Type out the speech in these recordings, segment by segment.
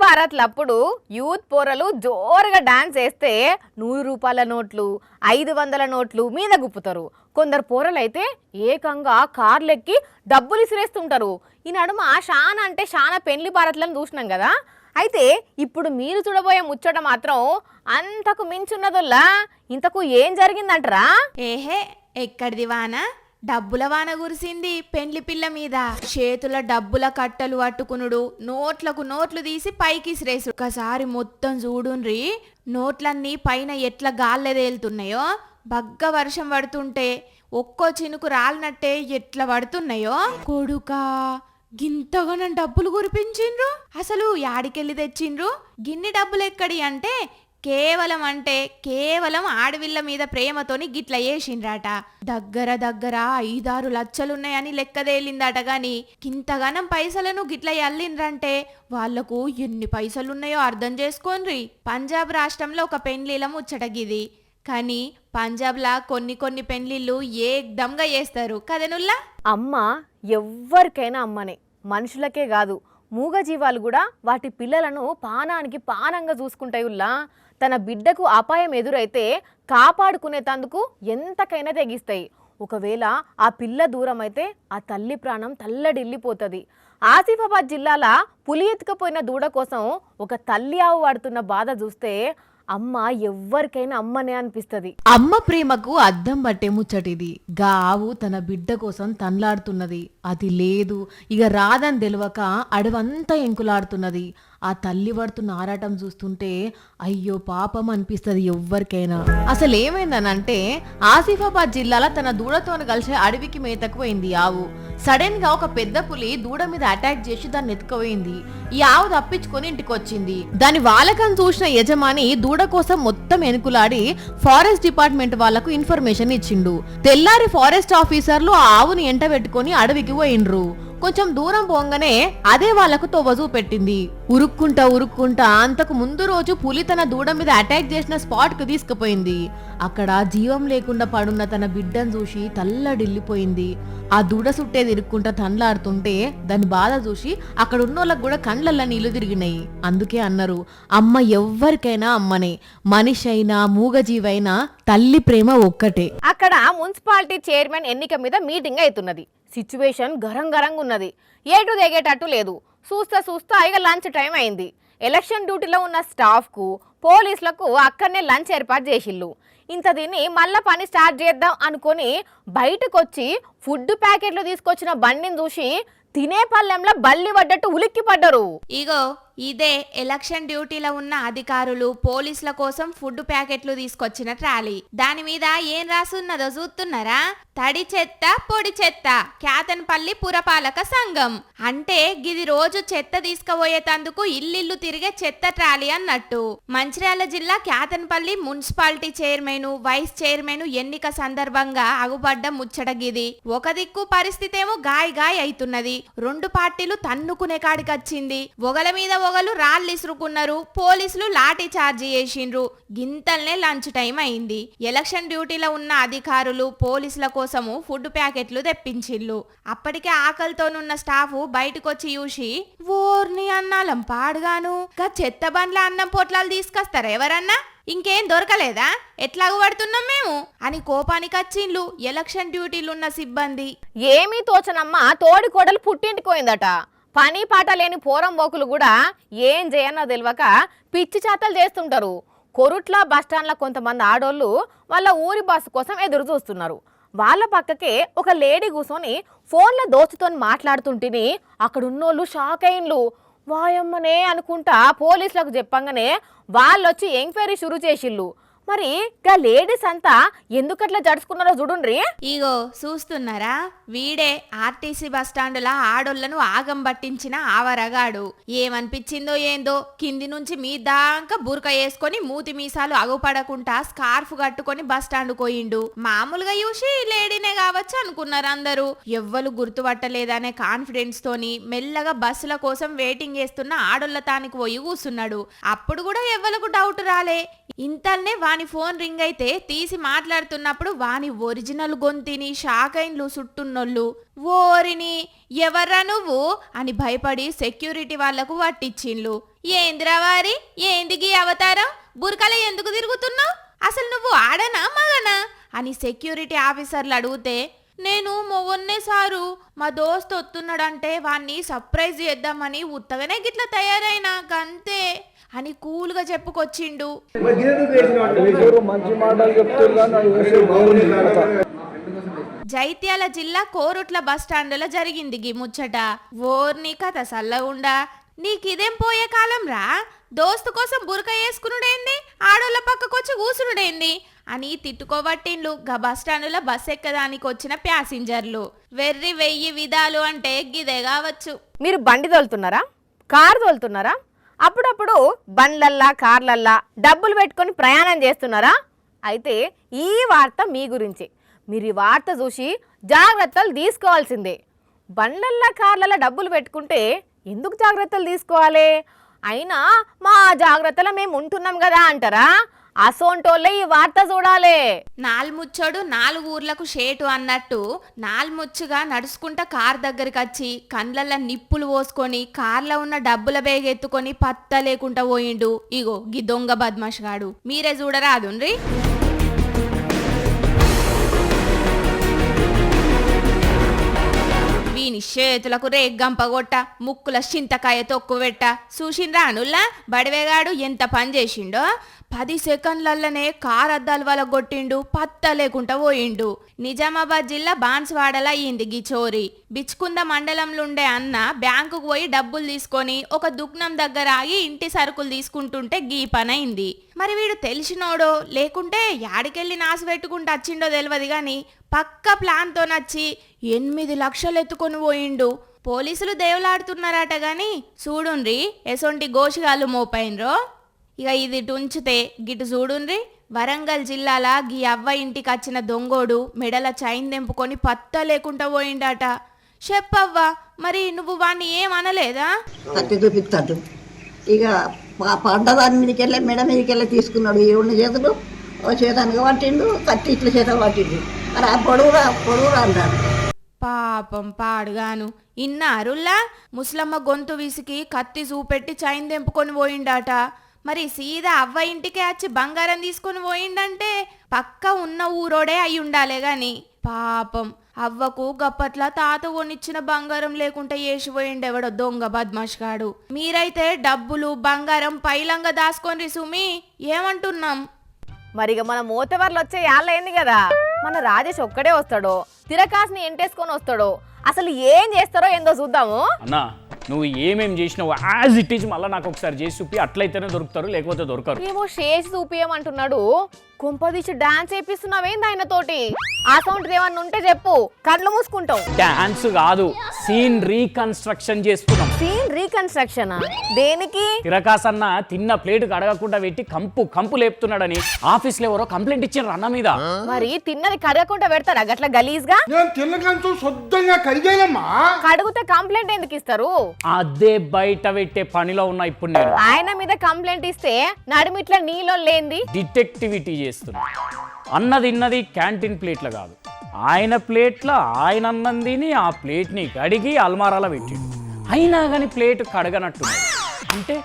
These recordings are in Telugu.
భారత్లప్పుడు యూత్ పోరలు జోరుగా డాన్స్ వేస్తే 100 రూపాయల నోట్లు 500 నోట్లు మీద గుప్పుతారు. కొందరు పోరలైతే ఏకంగా కార్లెక్కి డబ్బులు ఇసిరేస్తుంటారు. ఈ నడుమ షానా అంటే షానా పెళ్లి భారత్లను చూసినాం కదా. అయితే ఇప్పుడు మీరు చూడబోయే ముచ్చట మాత్రం అంతకు మించున్నదొల్లా. ఇంతకు ఏం జరిగిందంటరా? ఏహే ఎక్కడిది వాన, డబ్బుల వాన కురిసింది పెండ్లి పిల్ల మీద. చేతుల డబ్బుల కట్టలు పట్టుకునుడు, నోట్లకు నోట్లు తీసి పైకి ఇసిరేసు. ఒకసారి మొత్తం చూడుండ్రి, నోట్లన్నీ పైన ఎట్లా గాల్లెదేలుతున్నాయో. బగ్గ వర్షం పడుతుంటే ఒక్కో చినుకు రాలినట్టే ఎట్లా పడుతున్నాయో. కొడుకా, గింతగానం డబ్బులు కురిపించిండ్రు. అసలు యాడికెళ్ళి తెచ్చిండ్రు? గిన్ని డబ్బులు ఎక్కడి అంటే కేవలం ఆడవిళ్ళ మీద ప్రేమతోని గిట్ల చేసిండ్రాట. దగ్గర 5-6 లక్షలున్నాయని లెక్కదేలిందట. గాని గింతగానం పైసలను గిట్ల ఎల్లిండ్రంటే వాళ్లకు ఎన్ని పైసలున్నాయో అర్థం చేసుకోండ్రి. పంజాబ్ రాష్ట్రంలో ఒక పెండ్లిల ముచ్చటగిది. కానీ పంజాబ్లా కొన్ని పెండ్లిళ్ళు ఏకదంగా చేస్తారు కదనుల్లా. అమ్మ ఎవ్వరికైనా అమ్మనే, మనుషులకే కాదు మూగజీవాలు కూడా వాటి పిల్లలను పానంగా చూసుకుంటాయుల్లా. తన బిడ్డకు అపాయం ఎదురైతే కాపాడుకునేటందుకు ఎంతకైనా తెగిస్తాయి. ఒకవేళ ఆ పిల్ల దూరం అయితే ఆ తల్లి ప్రాణం తల్లడిల్లిపోతుంది. ఆసిఫాబాద్ జిల్లాల పులి ఎత్తుకపోయిన దూడ కోసం ఒక తల్లి ఆవు పడుతున్న బాధ చూస్తే అమ్మ ఎవ్వరికైనా అమ్మనే అనిపిస్తుంది. అమ్మ ప్రేమకు అద్దం పట్టే ముచ్చటిది. గా ఆవు తన బిడ్డ కోసం తన్లాడుతున్నది. అది లేదు ఇక రాదని తెలవక అడవంతా ఎంకులాడుతున్నది. ఆ తల్లి పడుతున్న ఆరాటం చూస్తుంటే అయ్యో పాపం అనిపిస్తుంది ఎవ్వరికైనా. అసలు ఏమైందనంటే ఆసిఫాబాద్ జిల్లాలో తన దూడతో కలిసి అడవికి మేతకు పోయింది ఆవు. సడన్ గా ఒక పెద్ద పులి దూడ మీద అటాక్ చేసి దాన్ని ఎత్తుకుపోయింది. ఈ ఆవు తప్పించుకొని ఇంటికి వచ్చింది. దాని వాలకం చూసిన యజమాని దూడ కోసం మొత్తం ఎనుకులాడి ఫారెస్ట్ డిపార్ట్మెంట్ వాళ్లకు ఇన్ఫర్మేషన్ ఇచ్చిండు. తెల్లారి ఫారెస్ట్ ఆఫీసర్లు ఆ ఆవుని ఎంట పెట్టుకుని అడవికి పోయిండ్రు. కొంచెం దూరం పోగానే అదే వాళ్లకు తొవ్వ చూపెట్టింది. ఉరుక్కుంటా అంతకు ముందు రోజు పులి తన దూడ మీద అటాక్ చేసిన స్పాట్ కు తీసుకుపోయింది. అక్కడ జీవం లేకుండా పడున్న తన బిడ్డను చూసి తల్లడిల్లిపోయింది. ఆ దూడ సుట్టే తిరుక్కుంటా తన్లాడుతుంటే దాని బాధ చూసి అక్కడ ఉన్నోళ్ళకు కూడా కండ్లల్లో నీళ్లు తిరిగినాయి. అందుకే అన్నారు అమ్మ ఎవ్వరికైనా అమ్మనే, మనిషి అయినా మూగజీవైనా తల్లి ప్రేమ ఒక్కటే. అక్కడ మున్సిపాలిటీ చైర్మన్ ఎన్నిక మీద మీటింగ్ అవుతున్నది. సిచ్యువేషన్ గరంగా ఉన్నది. ఏటు దిగేటట్టు లేదు. చూస్తా ఇక లంచ్ టైం అయింది. ఎలక్షన్ డ్యూటీలో ఉన్న స్టాఫ్కు పోలీసులకు అక్కడనే లంచ్ ఏర్పాటు చేసిళ్ళు. ఇంత తిని మళ్ళా పని స్టార్ట్ చేద్దాం అనుకొని బయటకు వచ్చి ఫుడ్ ప్యాకెట్లు తీసుకొచ్చిన బండిని చూసి తినే పల్లెంలో బల్లి పడ్డట్టు ఉలిక్కి పడ్డరు. ఇగో ఇదే ఎలక్షన్ డ్యూటీలో ఉన్న అధికారులు పోలీసుల కోసం ఫుడ్ ప్యాకెట్లు తీసుకొచ్చిన ట్రాలీ. దాని మీద ఏం రాసున్నదో చూస్తున్నారా? తడి చెత్త పొడి చెత్త క్యాతన్పల్లి పురపాలక సంఘం. అంటే గిది రోజు చెత్త తీసుకుపోయేటందుకు ఇల్లిల్లు తిరిగే చెత్త ట్రాలీ అన్నట్టు. మంచిర్యాల జిల్లా Kyathanpalli municipality chairman vice chairman ఎన్నిక సందర్భంగా అగుపడ్డ ముచ్చట గిది. ఒక దిక్కు పరిస్థితి ఏమో గాయ అవుతున్నది. 2 పార్టీలు తన్నుకునే కాడికొచ్చింది. ఒగల మీద ఒగలు రాళ్ళు ఇసురుకున్నారు. పోలీసులు లాఠీ చార్జీ చేసిండ్రు. గింతల్నే లంచ్ టైం అయింది. ఎలక్షన్ డ్యూటీలో ఉన్న అధికారులు పోలీసుల కోసము ఫుడ్ ప్యాకెట్లు తెప్పించిళ్ళు. అప్పటికే ఆకలితోనున్న స్టాఫ్ బయటకొచ్చి చూసి ఓర్ని అన్నాలం పాడుగాను గా చెత్త బండ్ల అన్నం పొట్లాలు తీసుకొస్తారా ఎవరన్నా? ఇంకేం దొరకలేదా? ఎట్లాగూ పడుతున్నాం మేము అని కోపానికి వచ్చిండ్లు ఎలక్షన్ డ్యూటీలున్న సిబ్బంది. ఏమీ తోచనమ్మ తోడి కోడలు పుట్టింటికి పోయిందట. పని పాట లేని పోరంబోకులు కూడా ఏం చేయనో తెలియక పిచ్చి చాతలు చేస్తుంటారు. కొరుట్ల బస్టాండ్ల కొంతమంది ఆడోళ్ళు వాళ్ళ ఊరి బస్సు కోసం ఎదురు చూస్తున్నారు. వాళ్ళ పక్కకే ఒక లేడీ కూర్చొని ఫోన్లో దోస్తుతో మాట్లాడుతుంటేని అక్కడున్నోళ్ళు షాక్ అయిండ్లు. వాయమ్మనే అనుకుంటా పోలీసులకు చెప్పంగానే వాళ్ళొచ్చి ఎంక్వైరీ షురూ చేసిళ్ళు. మరి గా లేడీస్ అంతా ఎందుకట్లా జడుచుకున్నారో చూడుండ్రి. ఇగో చూస్తున్నారా? వీడే ఆర్టీసీ బస్టాండులా ఆడోళ్లను ఆగం పట్టించిన ఆవరగాడు. ఏమనిపించిందో ఏందో కింది నుంచి మీ దాకా బురక వేసుకొని మూతి మీసాలు అగుపడకుండా స్కార్ఫ్ కట్టుకొని బస్టాండ్ పోయిండు. మామూలుగా చూసి లేడీనే కావచ్చు అనుకున్నారు అందరూ. ఎవ్వరు గుర్తుపట్టలేదనే కాన్ఫిడెన్స్ తోని మెల్లగా బస్సుల కోసం వెయిటింగ్ చేస్తున్న ఆడోళ్ల తానికి పోయి కూర్చున్నాడు. అప్పుడు కూడా ఎవ్వలకు డౌట్ రాలే. ఇంతల్నే వాని ఫోన్ రింగ్ అయితే తీసి మాట్లాడుతున్నప్పుడు వాని ఒరిజినల్ గొంతిని షాకైన్లు చుట్టున్నోళ్ళు ఓరిని ఎవర్రా నువ్వు అని భయపడి సెక్యూరిటీ వాళ్లకు పట్టించిండ్లు. ఏందిరా వారి ఏందిగి అవతారం బురకల ఎందుకు తిరుగుతున్నావు అసలు నువ్వు ఆడనా మగనా అని సెక్యూరిటీ ఆఫీసర్లు అడిగితే నేను మొగొన్నే సారు మా దోస్త్ వస్తున్నాడంటే వాణ్ణి సర్ప్రైజ్ చేద్దామని ఉత్తగానే గిట్ల తయారైనా గంతే అని కూల్గా చెప్పుకొచ్చిండు. జైత్యాల జిల్లా కోరుట్ల బస్టాండులో జరిగింది గీ ముచ్చట. ఓర్ని కథ సల్లగుండా నీకిదేం పోయే కాలం రా, దోస్తు కోసం బురక వేసుకునుడేంది, ఆడోళ్ళ పక్కకొచ్చి కూసునుడేంది అని తిట్టుకోబట్టిండ్లు గా బస్టాండులో బస్ ఎక్కదానికి వచ్చిన ప్యాసింజర్లు. వెర్రి వెయ్యి విధాలు అంటే గిదే కావచ్చు. మీరు బండి తోలుతున్నారా, కారు తోలుతున్నారా, అప్పుడప్పుడు బండ్లల్లా కార్లల్లా డబ్బులు పెట్టుకొని ప్రయాణం చేస్తున్నారా? అయితే ఈ వార్త మీ గురించి. మీరు ఈ వార్త చూసి జాగ్రత్తలు తీసుకోవాల్సిందే. బండ్లల్లా కార్లల్లా డబ్బులు పెట్టుకుంటే ఎందుకు జాగ్రత్తలు తీసుకోవాలి? అయినా మా జాగ్రత్తలో మేము ఉంటున్నాం కదా అంటారా? అసోంటోళ్ళే ఈ వార్త చూడాలి. నాల్ముచ్చోడు 4 ఊర్లకు షేటు అన్నట్టు నాల్ముచ్చుగా నడుచుకుంటా కార్ దగ్గరికి వచ్చి కండ్లల్లో నిప్పులు పోసుకొని కార్లో ఉన్న డబ్బుల బేగ ఎత్తుకొని పత్త లేకుండా పోయిండు. ఇగో గీ దొంగ బద్మాష్ గాడు. మీరే చూడరా అదుండ్రి. వీని చేతులకు రేగ్గంపగొట్ట, ముక్కుల చింతకాయ తొక్కువెట్ట. చూసిండ్రా అనుల్లా బడివేగాడు ఎంత పని చేసిండో. 10 సెకండ్లల్లనే కార్ అద్దాలు వల కొట్టిండు, పత్త లేకుండా పోయిండు. నిజామాబాద్ జిల్లా బాన్స్వాడలా అయ్యింది గీ చోరీ. బిచ్కుంద మండలంలో ఉండే అన్న బ్యాంకుకు పోయి డబ్బులు తీసుకొని ఒక దుకాణం దగ్గర ఆగి ఇంటి సరుకులు తీసుకుంటుంటే గీ పనైంది. మరి వీడు తెలిసినోడో లేకుంటే యాడికెళ్ళి నాసు పెట్టుకుంటూ వచ్చిండో తెలియదు గాని పక్క ప్లాన్తో నచ్చి 8 లక్షలు ఎత్తుకొని పోయిండు. పోలీసులు దేవులాడుతున్నారట గాని చూడుండ్రి ఎసొంటి గోషిగాళ్ళు మోపైనరో. ఇక ఇది ఉంచితే గిటు చూడుండ్రి, వరంగల్ జిల్లాల గీ అవ్వ ఇంటికి వచ్చిన దొంగోడు మెడల చైన్ తెంపుకొని పత్త లేకుండా పోయిండట. చెప్పవ్వా, మరి నువ్వు వాణ్ణి ఏమనలేదా? కత్తి చూపిస్తాడు. ఇక పండదాని మీదకెళ్ళి మెడ మీదకెళ్ళి తీసుకున్నాడు. ఏడు చేతులు ఓ చేతానికి పట్టిండు, కత్తి ఇట్ల చేత పట్టిండు. మరి ఆ పొడుగురా అన్నాడు. పాపం పాడుగాను. ఇన్నారుల్లా ముసలమ్మ గొంతు విసికి కత్తి చూపెట్టి చైన్ తెంపుకొని పోయిండట. మరి సీదా అవ్వ ఇంటికే వచ్చి బంగారం తీసుకొని పోయిండంటే పక్క ఉన్న ఊరోడే అయి ఉండాలే గాని. పాపం అవ్వకు గప్పట్ల తాత కొనిచ్చిన బంగారం లేకుంటే ఏసిపోయిండెవడో దొంగ బద్మాష్ గాడు. మీరైతే డబ్బులు బంగారం పైలంగా దాసుకొని సుమి ఏమంటున్నాం? మరిగ మన మోతవర్లు వచ్చే యాళ్ళయింది కదా, మన రాజేష్ ఒక్కడే వస్తాడో, తిరకాసుని ఎంటేసుకొని వస్తాడో, అసలు ఏం చేస్తారో ఏందో చూద్దాము. అన్నా నువ్వు ఏమేం చేసినావు యాజ్ ఇట్ ఈజ్ మళ్ళీ నాకు ఒకసారి చేసి చూపి, అట్లయితేనే దొరుకుతారు లేకపోతే దొరకరు. ఏమో చేసి చూపియమంటున్నాడు. కుంపదీసి డాన్స్ చేపిస్తున్నావేంది ఆయన తోటి? ఆ సౌండ్ ఏమన్నా ఉంటే చెప్పు, కళ్ళు మూసుకుంటాం. డాన్స్ కాదు, సీన్ రీకన్స్ట్రక్షన్ చేస్తున్నాం. సీన్ రీకన్స్ట్రక్షన్ దేనికి? తిరకాసన్న తిన్న ప్లేట్ అడగకుండా పెట్టి కంపు లేపుతున్నాడని ఆఫీస్ లో ఎవరో కంప్లైంట్ ఇచ్చారు అన్న మీద. మరి తిన్నది కడగకుండా పెడతారా గట్ల గలీజ్ గా? నేను తిన్నకంటూ శుద్ధంగా కడిగేనమ్మా. కడుగుతే కంప్లైంట్ ఎందుకు ఇస్తారు? అదే బయట పెట్టే పనిలో ఉన్నా ఇప్పుడు నేను. ఆయన మీద కంప్లైంట్ ఇస్తే నడిమిట్ల నీలో లేంది డిటెక్టివిటీ చేస్తున్నా. అన్నది క్యాంటీన్ ప్లేట్ల కాదు, ఆయన ప్లేట్ల ఆయన అన్నం తిని ఆ ప్లేట్ని కడిగి అల్మారాలో పెట్టిండు. అయినా కానీ ప్లేట్ కడగనట్టున్నాడు. అంటే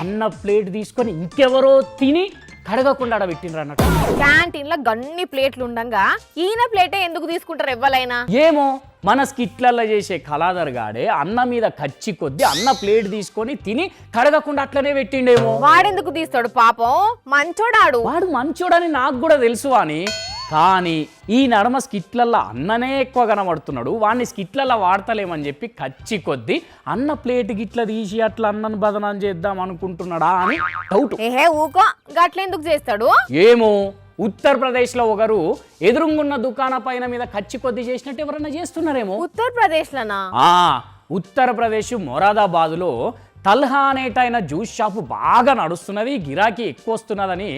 అన్న ప్లేట్ తీసుకొని ఇంకెవరో తిని కడగకుండా ఆడ పెట్టిండ్రు అన్నట్టు. క్యాంటీన్ లో గన్ని ప్లేట్లు ఉండంగా ఈయన ప్లేటే ఎందుకు తీసుకుంటారు ఎవ్వలైనా? ఏమో మన స్కిట్లలో చేసే కళాదర్ గాడే అన్న మీద కచ్చి కొద్ది అన్న ప్లేట్ తీసుకొని తిని కడగకుండా అట్లనే పెట్టిండేమో. వాడెందుకు తీస్తాడు పాపం, మంచోడాడు. వాడు మంచోడని నాకు కూడా తెలుసు అని, కానీ ఈ నడమ స్కిట్లల్లో అన్ననే ఎక్కువ కనబడుతున్నాడు. వాడిని స్కిట్లలో వాడతలేమని చెప్పి కచ్చి కొద్ది అన్న ప్లేట్ గిట్ల తీసి అట్లా అన్నను బదనాం చేద్దాం అనుకుంటున్నాడా అని డౌట్. ఏహే ఊకో, గట్లెందుకు చేస్తాడు? ఏమో ఉత్తరప్రదేశ్లో ఒకరు ఎదురుగున్న దుకాణ పైన మీద కచ్చి కొద్ది చేసినట్టు ఎవరన్నా చేస్తున్నారేమో. ఉత్తరప్రదేశ్ లోనా? ఉత్తరప్రదేశ్ మొరాదాబాద్లో తల్హా అనేటైన జ్యూస్ షాపు బాగా నడుస్తున్నది, గిరాకీ ఎక్కువ వస్తున్నదని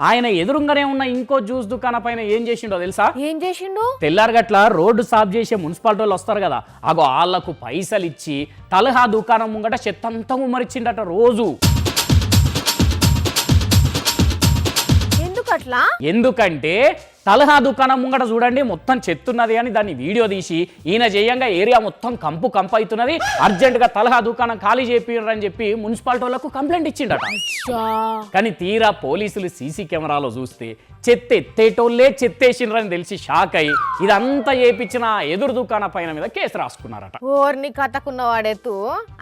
ఆయన ఎదురుగానే ఉన్న ఇంకో జ్యూస్ దుకాణ పైన ఏం చేసిండో తెలుసా? ఏం చేసిండు? తెల్లారగట్ల రోడ్డు సాఫ్ చేసే మున్సిపాలిటీ వాళ్ళు వస్తారు కదా, అగో వాళ్లకు పైసలు ఇచ్చి తల్హా దుకాణం ముంగట చెత్తంతా ఉమ్మరిచ్చిండట రోజు. ఎందుకు ఎందుకట్లా? ఎందుకంటే తలహా దుకాణం ముంగట చూడండి మొత్తం చెత్తున్నది అని దాన్ని వీడియో తీసి ఈయన చేయంగా ఏరియా మొత్తం కంపు అవుతున్నది, అర్జెంటుగా తలహా దుకాణం ఖాళీ చేపిర్రని చెప్పి మున్సిపాలిటీ వాళ్ళకు కంప్లైంట్ ఇచ్చిండట. కానీ తీరా పోలీసులు సీసీ కెమెరాలో చూస్తే చెత్త ఎత్తేటోళ్ళే చెత్తేసిండ్రని తెలిసి షాక్ అయ్యి ఇదంతా చేపించిన ఎదురు దుకాణం పైన మీద కేసు రాసుకున్నారట. ఓర్ని కథకున్న వాడెత్తు.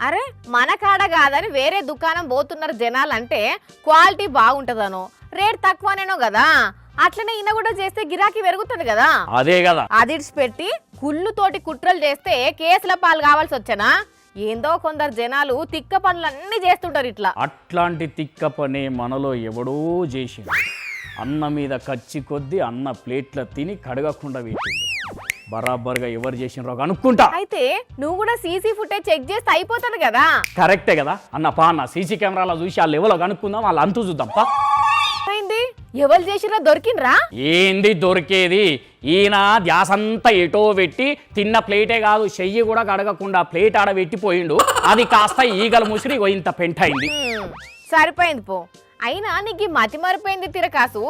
అరే మన కాడ కాదని వేరే దుకాణం పోతున్నారు జనాలంటే క్వాలిటీ బాగుంటదనో రేట్ తక్కువనేనో కదా, అట్లనే ఈయన కూడా చేస్తే గిరాకీ పెరుగుతుంది కదా. అదే కదా అదిడ్చి పెట్టి కుళ్ళుతోటి కుట్రలు చేస్తే కేసుల పాలు కావాల్సి వచ్చానా? ఏందో కొందరు జనాలు తిక్క పనులన్నీ చేస్తుంటారు ఇట్లా. అట్లాంటి తిక్క పని మనలో ఎవడో చేసిండు. అన్న మీద కచ్చి కొద్ది అన్న ప్లేట్ల తిని కడగకుండా పెట్టిండు. బరాబర్గా ఎవరు చేసినరో అనుకుంటా. అయితే నువ్వు కూడా సీసీ ఫుటేజ్ చెక్ చేస్తే అయిపోతుంది కదా. కరెక్టే కదా అన్న, పా అన్న సీసీ కెమెరాలో చూసి వాళ్ళు ఎవరో కనుక్కుందాం, వాళ్ళు అంతు చూద్దాం పా. అయింది ఎవరు చేసినా దొరికిండ్రా? ఏంది దొరికేది, ఈయన ధ్యాసంతా ఎటో పెట్టి తిన్న ప్లేటే కాదు చెయ్యి కూడా కడగకుండా ప్లేట్ ఆడ పెట్టిపోయిండు. అది కాస్త ఈగల ముసిరి ఇంత పెంట అయింది. సరిపోయింది పో. అయినా నీకు మతి మరిపోయింది తిరకాసు,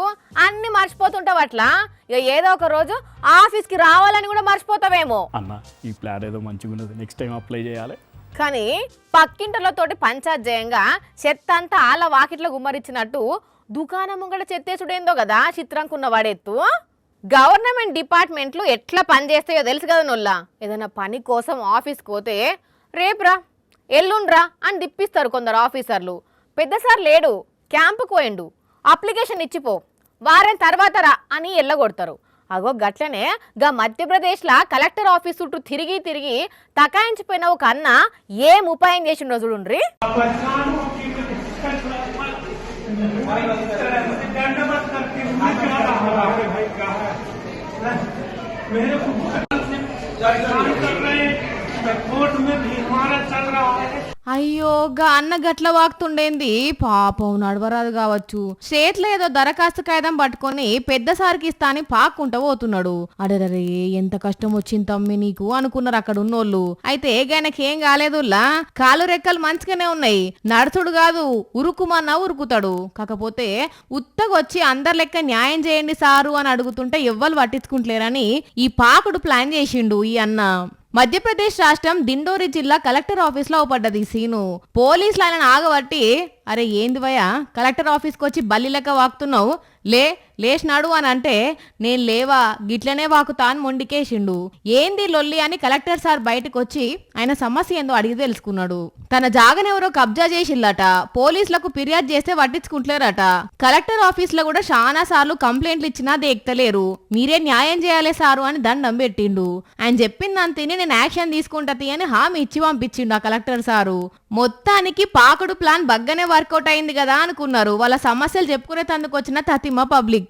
అన్ని మర్చిపోతుంటావు అట్లా. ఇక ఏదో ఒక రోజు ఆఫీస్కి రావాలని కూడా మర్చిపోతావేమో. అన్న ఈ ప్లాన్ ఏదో మంచిగా ఉన్నది, నెక్స్ట్ టైం అప్లై చేయాలి. కానీ పక్కింటలతోటి పంచాయతీయంగా చెత్త అంతా ఆళ్ళ వాకిట్లో గుమ్మరిచ్చినట్టు దుకాణం ముంగట చెత్తేసుడేందో కదా చిత్రంకున్న వాడెత్తు. గవర్నమెంట్ డిపార్ట్మెంట్లు ఎట్లా పనిచేస్తాయో తెలుసు కదా నొల్లా. ఏదైనా పని కోసం ఆఫీస్కి పోతే రేపురా ఎల్లుండ్రా అని దిప్పిస్తారు కొందరు ఆఫీసర్లు. పెద్ద సార్ లేడు క్యాంపుకు పోయిండు, అప్లికేషన్ ఇచ్చిపో వారం తర్వాత రా అని ఎల్లగొడతారు. అగో గట్లనే గా మధ్యప్రదేశ్లా కలెక్టర్ ఆఫీస్ చుట్టూ తిరిగి తిరిగి తకాయించిపోయిన ఒక అన్న ఏం ఉపాయం చేసిండో చూడుండ్రి. అయ్యో గా అన్న గట్ల వాకుతుండేంది, పాపం నడవరాదు కావచ్చు. స్టేట్లో ఏదో దరఖాస్తు కాగితం పట్టుకొని పెద్ద సార్కి ఇస్తా అని పాక్కుంటా పోతున్నాడు. అడరరే ఎంత కష్టం వచ్చింది తమ్మి నీకు అనుకున్నారు అక్కడ ఉన్నోళ్ళు. అయితే ఆయనకేం కాలేదుల్లా, కాలు రెక్కలు మంచిగానే ఉన్నాయి, నడుచుడు కాదు ఉరుకుమన్నా ఉరుకుతాడు. కాకపోతే ఉత్తగొచ్చి అందరి లెక్క న్యాయం చేయండి సారు అని అడుగుతుంటే ఎవ్వరు పట్టించుకుంటలేరని ఈ పాకుడు ప్లాన్ చేసిండు ఈ అన్న. మధ్యప్రదేశ్ రాష్ట్రం దిండోరి జిల్లా కలెక్టర్ ఆఫీస్ లో పడ్డది సీను. పోలీసులు ఆయన ఆగబట్టి, అరే ఏంది భయ కలెక్టర్ ఆఫీస్కి వచ్చి బల్లి లెక్క వాకుతున్నావు, లేచినాడు అని అంటే నేను లేవా గిట్లనే వాకుతా అని మొండికేసిండు. ఏంది లొల్లి అని కలెక్టర్ సార్ బయటకు వచ్చి ఆయన సమస్య ఏందో అడిగి తెలుసుకున్నాడు. తన జాగనెవరో కబ్జా చేసిల్లట, పోలీసులకు ఫిర్యాదు చేస్తే పట్టించుకుంటలేరట. కలెక్టర్ ఆఫీస్ లో కూడా చాలా సార్లు కంప్లైంట్లు ఇచ్చినా దేక్తలేరు, మీరే న్యాయం చేయాలి సారు అని దండం పెట్టిండు. ఆయన చెప్పిందని తిని నేను యాక్షన్ తీసుకుంటా అని హామీ ఇచ్చి పంపించిండు ఆ కలెక్టర్ సారు. మొత్తానికి పాకుడు ప్లాన్ బగ్గనే వర్కౌట్ అయింది కదా అనుకున్నారు వాళ్ళ సమస్యలు చెప్పుకునే తందుకు వచ్చిన తతిమ పబ్లిక్.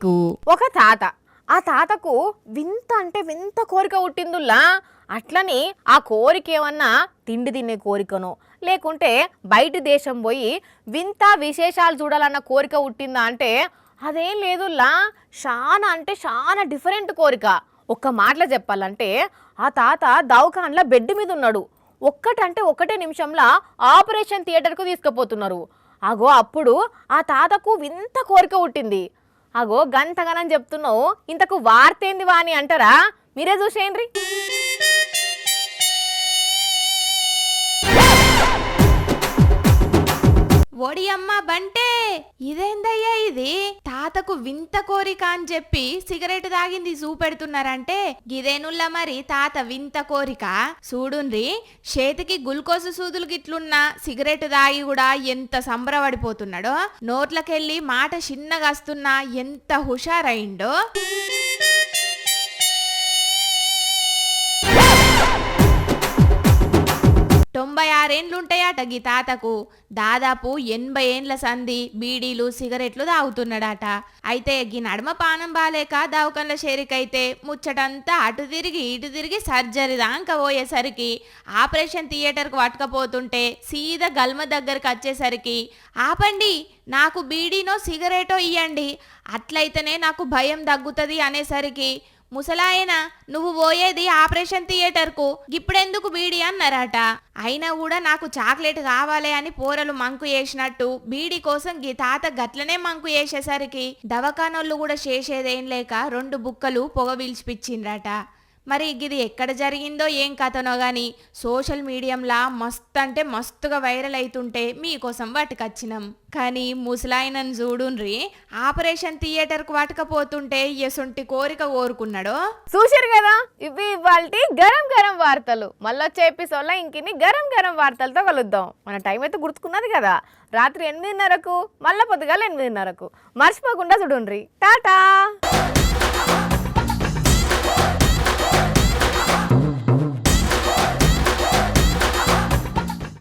ఒక తాత, ఆ తాతకు వింత అంటే వింత కోరిక పుట్టిందుల్లా. అట్లని ఆ కోరిక ఏమన్నా తిండి తినే కోరికనో లేకుంటే బయట దేశం పోయి వింత విశేషాలు చూడాలన్న కోరిక పుట్టిందా అంటే అదేం లేదుల్లా. చాలా అంటే చాలా డిఫరెంట్ కోరిక. ఒక్క మాటలో చెప్పాలంటే ఆ తాత దవాఖాన్లో బెడ్ మీద ఉన్నాడు. ఒక్కటంటే ఒకటే నిమిషంలో ఆపరేషన్ థియేటర్కు తీసుకుపోతున్నారు. అగో అప్పుడు ఆ తాతకు వింత కోరిక పుట్టింది. అగో గంతగనని చెప్తున్నావు, ఇంతకు వార్తేంది వాని అంటారా? మీరే చూసేయండి. ఒడియమ్మ బంటే, ఇదేందయ్యా ఇది? తాతకు వింత కోరిక అని చెప్పి సిగరెట్ తాగింది చూపెడుతున్నారంటే గిదేనుల్లా మరి తాత వింత కోరిక. చూడుండ్రి, చేతికి గుల్కోసు సూదులు గిట్లున్నా సిగరెట్ తాగి కూడా ఎంత సంబరపడిపోతున్నాడో, నోట్లకెళ్ళి మాట చిన్నగా వస్తున్నా ఎంత హుషారైండో. 96 ఏండ్లుంటాయట గీ తాతకు. దాదాపు 80 ఏండ్ల సంధి బీడీలు సిగరెట్లు తాగుతున్నాడట. అయితే గీ నడమ పానం బాలేక దవాఖాన్ల చేరికైతే ముచ్చటంతా అటు తిరిగి ఇటు తిరిగి సర్జరీ దాకా పోయేసరికి ఆపరేషన్ థియేటర్కు పట్టుకపోతుంటే సీదా గల్మ దగ్గరకు వచ్చేసరికి ఆపండి, నాకు బీడీనో సిగరెటో ఇయ్యండి, అట్లయితేనే నాకు భయం తగ్గుతుంది అనేసరికి ముసలాయన నువ్వు పోయేది ఆపరేషన్ థియేటర్కు ఇప్పుడెందుకు బీడి అన్నారట. అయినా కూడా నాకు చాక్లెట్ కావాలి అని పోరలు మంకు చేసినట్టు బీడి కోసం గీ తాత గట్లనే మంకు చేసేసరికి దవాఖానోళ్ళు కూడా చేసేదేం లేక 2 బుక్కలు పొగ పీల్చిపిచ్చిండ్రట. మరి ఇది ఎక్కడ జరిగిందో ఏం కథనో గాని సోషల్ మీడియంలా మస్తు అంటే మస్తుగా వైరల్ అవుతుంటే మీకోసం వాటికొచ్చినాం. కానీ ముసలాయనను చూడుండ్రి ఆపరేషన్ థియేటర్కు వాటకపోతుంటే ఎసొంటి కోరిక కోరుకున్నాడో. చూసారు కదా, ఇవి ఇవాల్టి గరం గరం వార్తలు. మళ్ళొచ్చే ఎపిసోడ్లో ఇంకిన్ని గరం గరం వార్తలతో కలుద్దాం. మన టైం అయితే గుర్తుకున్నది కదా, రాత్రి 8:30కు మళ్ళీ పొద్దుగాల 8:30కు. మర్చిపోకుండా చూడుండ్రి. టాటా.